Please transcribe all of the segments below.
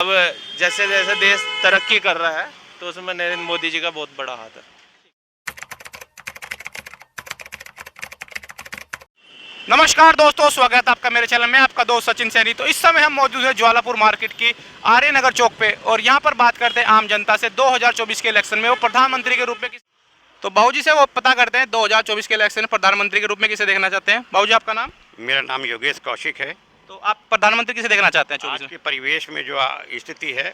अब जैसे जैसे देश तरक्की कर रहा है तो उसमें नरेंद्र मोदी जी का बहुत बड़ा हाथ है। नमस्कार दोस्तों, स्वागत है आपका मेरे चैनल में। आपका दोस्त सचिन सैनी। तो इस समय हम मौजूद हैं ज्वालापुर मार्केट की आर्य नगर चौक पे और यहाँ पर बात करते हैं आम जनता से 2024 के इलेक्शन में वो प्रधानमंत्री के रूप में तो बाबूजी से वो पता करते हैं 2024 के इलेक्शन में प्रधानमंत्री के रूप में किसे देखना चाहते हैं। बाबूजी आपका नाम? मेरा नाम योगेश कौशिक है। तो आप प्रधानमंत्री किसे देखना चाहते हैं? आज के परिवेश में जो स्थिति है,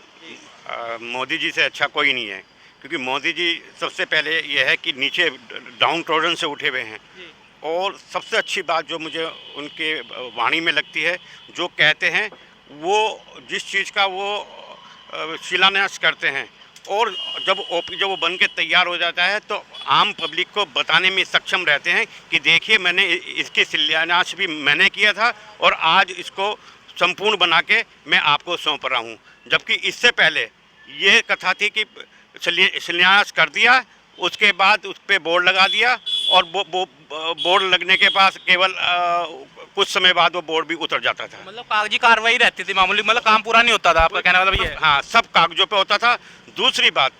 मोदी जी से अच्छा कोई नहीं है, क्योंकि मोदी जी सबसे पहले यह है कि नीचे डाउन ट्रोडन से उठे हुए हैं। और सबसे अच्छी बात जो मुझे उनके वाणी में लगती है, जो कहते हैं वो जिस चीज़ का वो शिलान्यास करते हैं और जब वो बन के तैयार हो जाता है तो आम पब्लिक को बताने में सक्षम रहते हैं कि देखिए मैंने इसके शिलान्यास भी मैंने किया था और आज इसको संपूर्ण बना के मैं आपको सौंप रहा हूँ। जबकि इससे पहले ये कथा थी कि शिलान्यास कर दिया, उसके बाद उस पर बोर्ड लगा दिया और बोर्ड लगने के पास केवल कुछ समय बाद वो बोर्ड भी उतर जाता था। मतलब कागजी कार्रवाई रहती थी मामूली, मतलब काम पूरा नहीं होता था। आपका कहने वाला ये? हाँ, सब कागजों पे होता था। दूसरी बात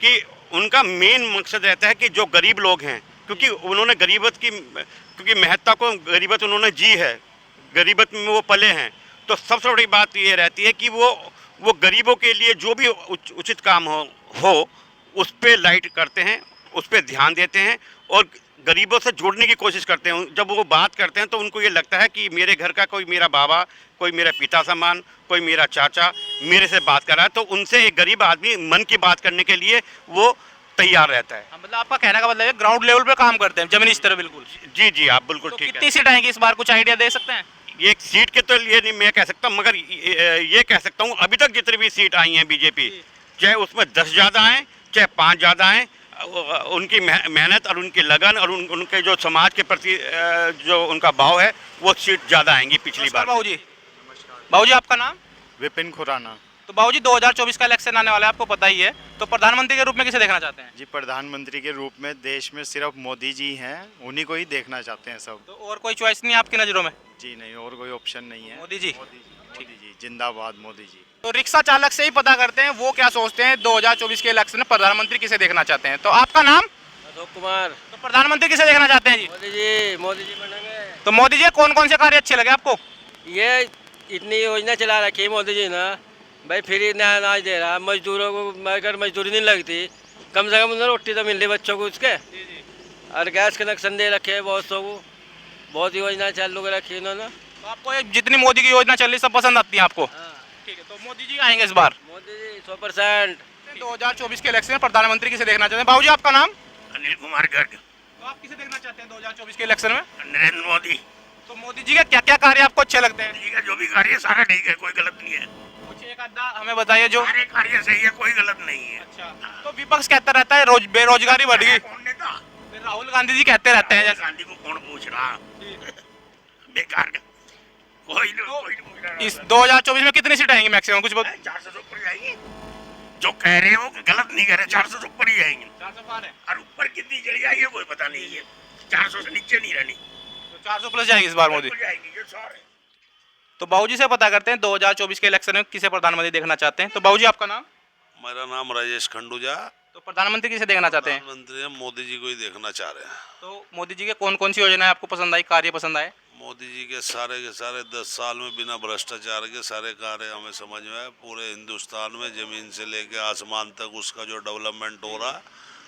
कि उनका मेन मकसद रहता है कि जो गरीब लोग हैं, क्योंकि उन्होंने गरीबत की क्योंकि महत्ता को गरीबत उन्होंने जी है, गरीबत में वो पले हैं, तो सबसे बड़ी बात ये रहती है कि वो गरीबों के लिए जो भी उचित काम हो उस पर लाइट करते हैं, उस पर ध्यान देते हैं और गरीबों से जोड़ने की कोशिश करते हैं। जब वो बात करते हैं तो उनको ये लगता है कि मेरे घर का कोई मेरा बाबा, कोई मेरा पिता समान, कोई मेरा चाचा मेरे से बात कर रहा है, तो उनसे एक गरीब आदमी मन की बात करने के लिए वो तैयार रहता है। मतलब आपका कहने का मतलब है ग्राउंड लेवल पे काम करते हैं, जमीनी स्तर। बिल्कुल जी जी, आप बिल्कुल तो ठीक है। कितनी सीट आएंगी इस बार, कुछ आइडिया दे सकते हैं? ये सीट के तो ये नहीं मैं कह सकता, मगर ये कह सकता हूँ अभी तक जितनी भी सीट आई हैं बीजेपी, चाहे उसमें 10 ज़्यादा आएँ चाहे 5 ज़्यादा आएँ, उनकी मेहनत और उनकी लगन और उनके जो समाज के प्रति जो उनका भाव है वो सीट ज़्यादा आएंगी पिछली बार। बाबूजी आपका नाम? विपिन खुराना। तो बाबूजी 2024 का इलेक्शन आने वाला है, आपको पता ही है, तो प्रधानमंत्री के रूप में किसे देखना चाहते हैं? जी, प्रधानमंत्री के रूप में देश में सिर्फ मोदी जी हैं, उन्हीं को ही देखना चाहते हैं सब। तो और कोई चॉइस नहीं है आपकी नज़रों में? जी नहीं, और कोई ऑप्शन नहीं है। मोदी जी। मोदी जी जिंदाबाद, मोदी जी। तो रिक्शा चालक से ही पता करते हैं वो क्या सोचते हैं 2024 के इलेक्शन में प्रधानमंत्री किसे देखना चाहते हैं। तो आपका नाम? अशोक कुमार। तो प्रधानमंत्री किसे देखना चाहते हैं जी? मोदी जी बनेंगे। तो मोदी जी कौन कौन से कार्य अच्छे लगे आपको? ये इतनी योजना चला रखी है मोदी जी ना, भाई फ्री अनाज दे रहा, मजदूरों को अगर मजदूरी नहीं लगती कम से कम उन्हें रोटी तो मिल रही बच्चों को उसके, और गैस कनेक्शन दे रखे हैं बहुत सौ को, बहुत योजना चालू कर रखी है उन्होंने। तो आपको ये जितनी मोदी की योजना चल रही सब पसंद आती है आपको? ठीक है, तो मोदी जी आएंगे इस बार? मोदी जी 100%। 2024 के इलेक्शन में प्रधानमंत्री किसे देखना चाहते हैं? बाबूजी आपका नाम? अनिल कुमार गर्ग। तो आप किसे देखना चाहते हैं 2024 के इलेक्शन में? नरेंद्र मोदी। तो मोदी जी का क्या क्या कार्य आपको अच्छे लगते हैं? मोदी का जो भी कार्य सारा ठीक है, कोई गलत नहीं है। कुछ एक आधा हमें बताइए जो। सारे कार्य सही है, कोई गलत नहीं है। अच्छा, तो विपक्ष कहता रहता है बेरोजगारी बढ़ गई। कौन नेता? फिर राहुल गांधी जी कहते रहते हैं। गांधी को कौन पूछ रहा? बेकार का कोई नहीं पूछ रहा। इस 2024 में कितनी सीट आएंगी मैक्सिमम, कुछ 400 से ऊपर जाएंगी। जो कह रहे हो गलत नहीं कह रहे, 400 से ऊपर ही जाएंगे। 400 पार है और ऊपर कितनी चली जाएगी कोई पता नहीं है, 400 से नीचे नहीं रहनी। तो 400 प्लस जाएगी इस बार मोदी। जाएगी ये 100 है। तो बाबूजी से पता करते हैं 2024 के इलेक्शन में किसे प्रधानमंत्री देखना चाहते हैं। तो बाबूजी आपका नाम? मेरा नाम राजेश खंडूजा। तो प्रधानमंत्री किसे देखना चाहते हैं? प्रधानमंत्री मोदी जी को ही देखना चाह रहे हैं। तो मोदी जी के कौन कौन सी योजनाएं आपको पसंद आई, कार्य पसंद आए? मोदी जी के सारे 10 साल में बिना भ्रष्टाचार के सारे कार्य हमें समझ में आए। पूरे हिंदुस्तान में जमीन से लेकर आसमान तक उसका जो डेवलपमेंट हो रहा है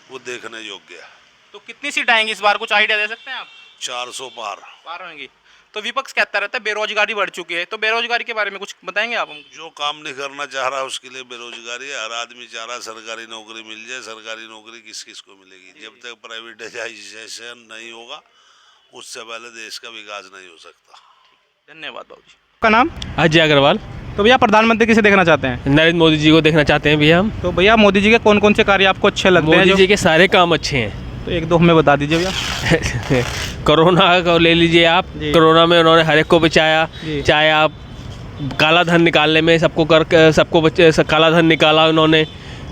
वो देखने योग्य है। तो कितनी सीट आएंगी इस बार, कुछ आइडिया दे सकते हैं आप? 400 पार होंगी। तो विपक्ष कहता रहता है बेरोजगारी बढ़ चुकी है, तो बेरोजगारी के बारे में कुछ बताएंगे आप हमको? जो काम नहीं करना चाह रहा उसके लिए बेरोजगारी है। हर आदमी चाह रहा सरकारी नौकरी मिल जाए। सरकारी नौकरी किस किस को मिलेगी? जब तक प्राइवेटाइजेशन नहीं होगा उससे पहले देश का विकास नहीं हो सकता। धन्यवाद बाबूजी। आपका नाम? अजय अग्रवाल। तो भैया प्रधानमंत्री किसे देखना चाहते हैं? नरेंद्र मोदी जी को देखना चाहते हैं भैया हम। तो भैया मोदी जी के कौन कौन से कार्य आपको अच्छे लगते हैं? मोदी जी के सारे काम अच्छे हैं। तो एक दो हमें बता दीजिए भैया। कोरोना को ले लीजिए आप। कोरोना में उन्होंने हर एक को बचाया। चाहे आप काला धन निकालने में सबको काला धन निकाला उन्होंने,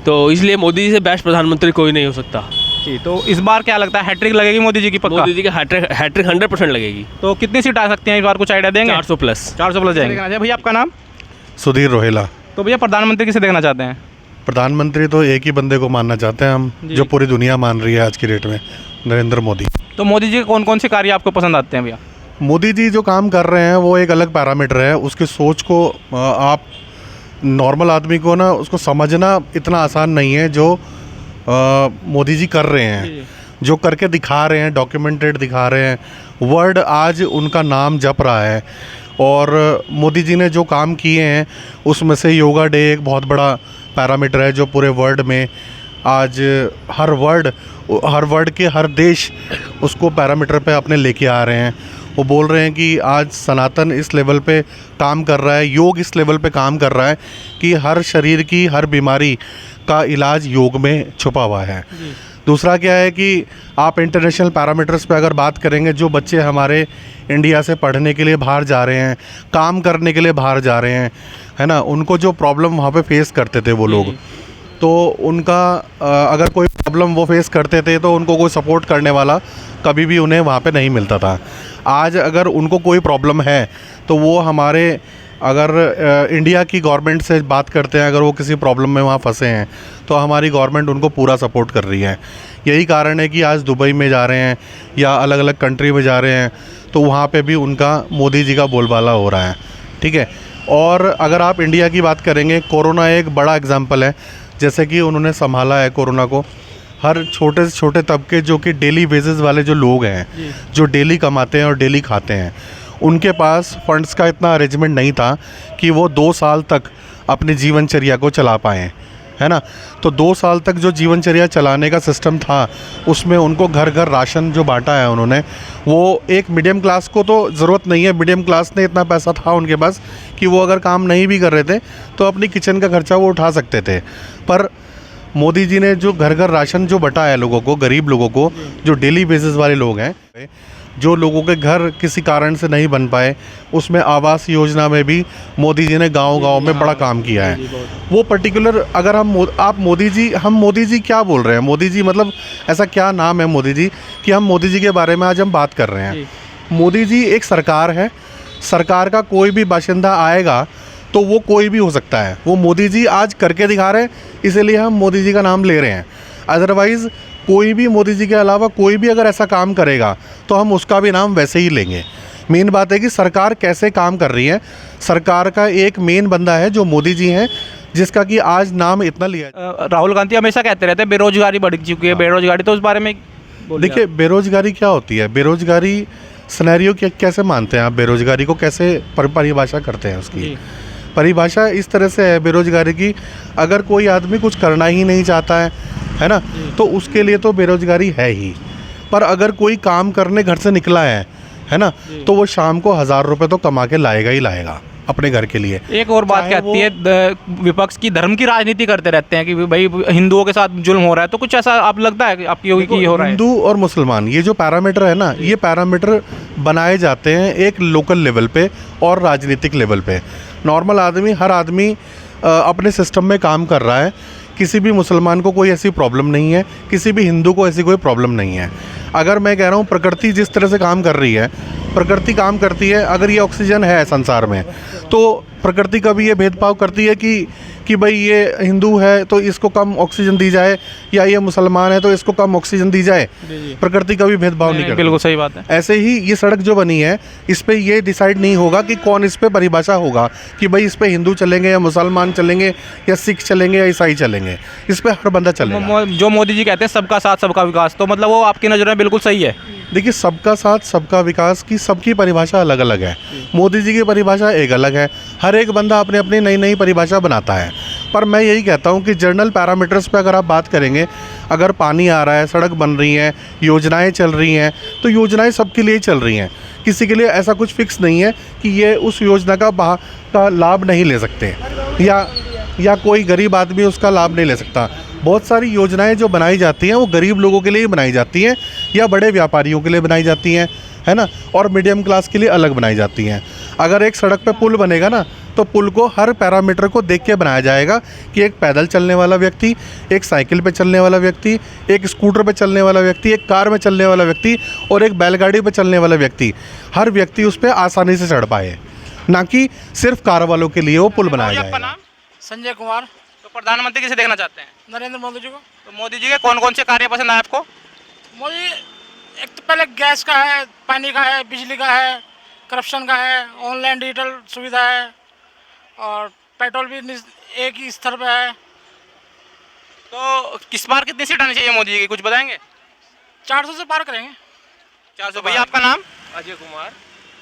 तो इसलिए मोदी जी से बेस्ट प्रधानमंत्री कोई नहीं हो सकता जी। तो इस बार क्या लगता है, हैट्रिक लगेगी मोदी जी की? पक्का मोदी जी की हैट्रिक 100% लगेगी। तो कितनी सीट आ सकती हैं इस बार, कुछ आइडिया देंगे? 400 प्लस। 400 प्लस जाएंगे। भैया आपका नाम? सुधीर रोहेला। तो भैया प्रधानमंत्री किसे देखना चाहते हैं? प्रधानमंत्री तो एक ही बंदे को मानना चाहते हैं हम, जो पूरी दुनिया मान रही है आज की डेट में, नरेंद्र मोदी। तो मोदी जी के कौन कौन से कार्य आपको पसंद आते हैं भैया? मोदी जी जो काम कर रहे हैं वो एक अलग पैरामीटर है। उसकी सोच को आप नॉर्मल आदमी को ना उसको समझना इतना आसान नहीं है जो मोदी जी कर रहे हैं, जो करके दिखा रहे हैं, डॉक्यूमेंटेड दिखा रहे हैं। वर्ल्ड आज उनका नाम जप रहा है और मोदी जी ने जो काम किए हैं उसमें से योगा डे एक बहुत बड़ा पैरामीटर है जो पूरे वर्ल्ड में आज हर वर्ल्ड के हर देश उसको पैरामीटर पे अपने लेके आ रहे हैं। वो बोल रहे हैं कि आज सनातन इस लेवल पे काम कर रहा है, योग इस लेवल पे काम कर रहा है कि हर शरीर की हर बीमारी का इलाज योग में छुपा हुआ है। दूसरा क्या है कि आप इंटरनेशनल पैरामीटर्स पे अगर बात करेंगे, जो बच्चे हमारे इंडिया से पढ़ने के लिए बाहर जा रहे हैं, काम करने के लिए बाहर जा रहे हैं, है ना, उनको जो प्रॉब्लम वहाँ पे फेस करते थे वो लोग, तो उनका अगर कोई प्रॉब्लम वो फेस करते थे तो उनको कोई सपोर्ट करने वाला कभी भी उन्हें वहाँ पे नहीं मिलता था। आज अगर उनको कोई प्रॉब्लम है तो वो हमारे अगर इंडिया की गवर्नमेंट से बात करते हैं, अगर वो किसी प्रॉब्लम में वहाँ फंसे हैं तो हमारी गवर्नमेंट उनको पूरा सपोर्ट कर रही है। यही कारण है कि आज दुबई में जा रहे हैं या अलग अलग कंट्री में जा रहे हैं तो वहाँ पे भी उनका मोदी जी का बोलबाला हो रहा है, ठीक है। और अगर आप इंडिया की बात करेंगे, कोरोना एक बड़ा एग्जाम्पल है, जैसे कि उन्होंने संभाला है कोरोना को। हर छोटे से छोटे तबके जो कि डेली बेसिस वाले जो लोग हैं, जो डेली कमाते हैं और डेली खाते हैं, उनके पास फंड्स का इतना अरेंजमेंट नहीं था कि वो 2 साल तक अपनी जीवनचर्या को चला पाएँ, है ना। तो 2 साल तक जो जीवनचर्या चलाने का सिस्टम था उसमें उनको घर घर राशन जो बांटा है उन्होंने, वो एक मीडियम क्लास को तो ज़रूरत नहीं है। मीडियम क्लास ने इतना पैसा था उनके पास कि वो अगर काम नहीं भी कर रहे थे तो अपनी किचन का खर्चा वो उठा सकते थे। पर मोदी जी ने जो घर घर राशन जो बंटा है लोगों को, गरीब लोगों को, जो डेली बेसिस वाले लोग हैं, जो लोगों के घर किसी कारण से नहीं बन पाए, उसमें आवास योजना में भी मोदी जी ने गांव-गांव में बड़ा काम किया है। वो पर्टिकुलर अगर हम मोदी जी क्या बोल रहे हैं, मोदी जी मतलब ऐसा क्या नाम है मोदी जी कि हम मोदी जी के बारे में आज हम बात कर रहे हैं। मोदी जी एक सरकार है, सरकार का कोई भी बाशिंदा आएगा तो वो कोई भी हो सकता है। वो मोदी जी आज करके दिखा रहे हैं, इसीलिए हम मोदी जी का नाम ले रहे हैं। अदरवाइज़ कोई भी मोदी जी के अलावा कोई भी अगर ऐसा काम करेगा तो हम उसका भी नाम वैसे ही लेंगे। मेन बात है कि सरकार कैसे काम कर रही है। सरकार का एक मेन बंदा है जो मोदी जी हैं, जिसका कि आज नाम इतना लिया। राहुल गांधी हमेशा कहते रहते हैं बेरोजगारी बढ़ चुकी है, बेरोजगारी, तो उस बारे में देखिए बेरोजगारी क्या होती है, बेरोजगारी सिनेरियो कैसे मानते हैं आप, बेरोजगारी को कैसे परिभाषा करते हैं? उसकी परिभाषा इस तरह से है बेरोजगारी की, अगर कोई आदमी कुछ करना ही नहीं चाहता है ना, तो उसके लिए तो बेरोजगारी है ही। पर अगर कोई काम करने घर से निकला है ना, तो वो शाम को 1000 रुपये तो कमा के लाएगा ही लाएगा अपने घर के लिए। एक और बात कहती है विपक्ष की, धर्म की राजनीति करते रहते हैं कि भाई हिंदुओं के साथ जुल्म हो रहा है, तो कुछ ऐसा आप लगता है कि आपकी होगी कि हो रहा है? हिंदू और मुसलमान ये जो पैरामीटर है ना, ये पैरामीटर बनाए जाते हैं एक लोकल लेवल पे और राजनीतिक लेवल पे। नॉर्मल आदमी, हर आदमी अपने सिस्टम में काम कर रहा है। किसी भी मुसलमान को कोई ऐसी प्रॉब्लम नहीं है, किसी भी हिंदू को ऐसी कोई प्रॉब्लम नहीं है। अगर मैं कह रहा हूँ प्रकृति जिस तरह से काम कर रही है, प्रकृति काम करती है, अगर ये ऑक्सीजन है संसार में तो प्रकृति कभी ये भेदभाव करती है कि भाई ये हिंदू है तो इसको कम ऑक्सीजन दी जाए या ये मुसलमान है तो इसको कम ऑक्सीजन दी जाए। प्रकृति कभी भेदभाव नहीं करती। बिल्कुल सही बात है। ऐसे ही ये सड़क जो बनी है, इस पे ये डिसाइड नहीं होगा कि कौन इस पे परिभाषा होगा कि भाई इस पे हिंदू चलेंगे या मुसलमान चलेंगे या सिख चलेंगे या ईसाई चलेंगे, इस पे हर बंदा चलेगा। जो मोदी जी कहते हैं सबका साथ सबका विकास, तो मतलब वो आपकी नज़र में बिल्कुल सही है? देखिए सबका साथ सबका विकास की सबकी परिभाषा अलग अलग है। मोदी जी की परिभाषा एक अलग है, हर एक बंदा अपनी अपनी नई नई परिभाषा बनाता है। पर मैं यही कहता हूँ कि जनरल पैरामीटर्स पे अगर आप बात करेंगे, अगर पानी आ रहा है, सड़क बन रही है, योजनाएं चल रही हैं, तो योजनाएं सबके लिए चल रही हैं। किसी के लिए ऐसा कुछ फिक्स नहीं है कि ये उस योजना का लाभ नहीं ले सकते या कोई गरीब आदमी उसका लाभ नहीं ले सकता। बहुत सारी योजनाएं जो बनाई जाती हैं वो गरीब लोगों के लिए ही बनाई जाती हैं या बड़े व्यापारियों के लिए बनाई जाती हैं, है ना, और मीडियम क्लास के लिए अलग बनाई जाती हैं। अगर एक सड़क पे पुल बनेगा ना, तो पुल को हर पैरामीटर को देख के बनाया जाएगा कि एक पैदल चलने वाला व्यक्ति, एक साइकिल पे चलने वाला व्यक्ति, एक स्कूटर पे चलने वाला व्यक्ति, एक कार में चलने वाला व्यक्ति और एक बैलगाड़ी पे चलने वाला व्यक्ति, हर व्यक्ति उस पर आसानी से चढ़ पाए, ना कि सिर्फ कार वालों के लिए वो पुल बनाया जाएगा। संजय कुमार। तो प्रधानमंत्री किसे देखना चाहते हैं? नरेंद्र मोदी जी को। तो मोदी जी के कौन कौन से कार्य पसंद आए आपको? मोदी एक तो पहले गैस का है, पानी का है, बिजली का है, करप्शन का है, ऑनलाइन डिजिटल सुविधा है और पेट्रोल भी एक ही स्तर पे है। तो किस बार कितनी सीट आनी चाहिए मोदी जी की, कुछ बताएंगे? 400 से पार करेंगे। 400। भैया आपका नाम? अजय कुमार।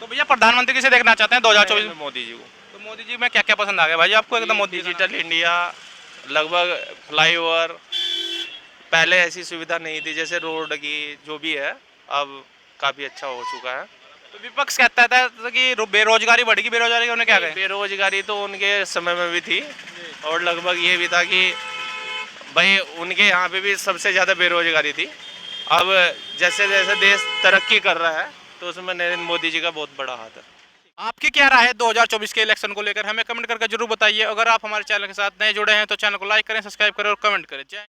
तो भैया प्रधानमंत्री किसे देखना चाहते हैं 2024 में? मोदी जी को। तो मोदी जी में क्या क्या पसंद आ गया भाई आपको एकदम? मोदी डिजिटल इंडिया, लगभग फ्लाईओवर, पहले ऐसी सुविधा नहीं थी जैसे रोड की जो भी है, अब काफ़ी अच्छा हो चुका है। तो विपक्ष कहता था कि बेरोजगारी बढ़ेगी, बेरोजगारी उन्होंने क्या कहा? बेरोजगारी तो उनके समय में भी थी और लगभग ये भी था कि भाई उनके यहाँ पे भी सबसे ज़्यादा बेरोजगारी थी। अब जैसे जैसे देश तरक्की कर रहा है तो उसमें नरेंद्र मोदी जी का बहुत बड़ा हाथ है। आपकी क्या राय है 2024 के इलेक्शन को लेकर? हमें कमेंट करके जरूर बताइए। अगर आप हमारे चैनल के साथ नए जुड़े हैं तो चैनल को लाइक करें, सब्सक्राइब करें और कमेंट करें। जय